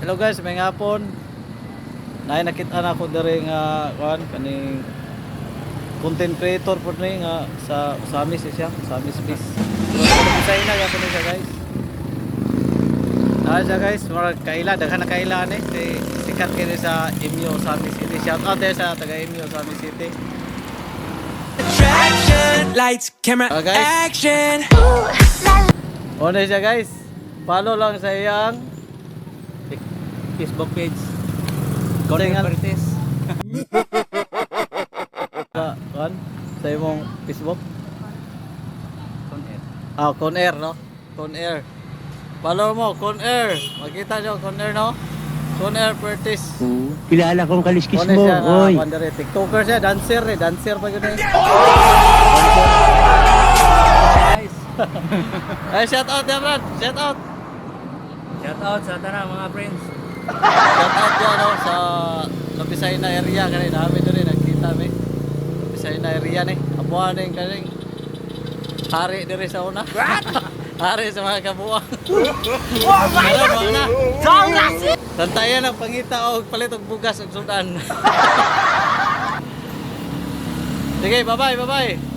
Hello guys, may hapon. Nakita na ko diri nga kaning content creator po ni nga sa Samis siya, Samis Peace. Sa ina ya po siya guys. Siya guys, murag kaila daghan na kaila ni kay sikat kini sa Imyo Samis City. Shout out there sa taga Imyo Samis City. Attraction, lights, camera, guys. action. Ano siya guys? Follow lang sa iyang Facebook page. Content Marites. Sa imong Facebook? Con Air, no? Con Air. Follow mo, Con Air. Makita nyo, Con Air, no? Con Air Pertis. Kilala kong kaliskis Ano mo, siya, oy. TikToker siya, dancer pa yun eh. Guys. Ay, shout out ya, Brad. Shout out. Shout out sa tanang mga friends. Shout out dyan, no? Sa Lapisay na area. Kanina namin doon eh, nagkita kami. Lapisay na area eh. Abuhan eh, kaning hari diri sa una. Hari sa mga kabuang. Oh my God! Tantayan ang pangita o palit og bugas og sudan. Sige, bye-bye.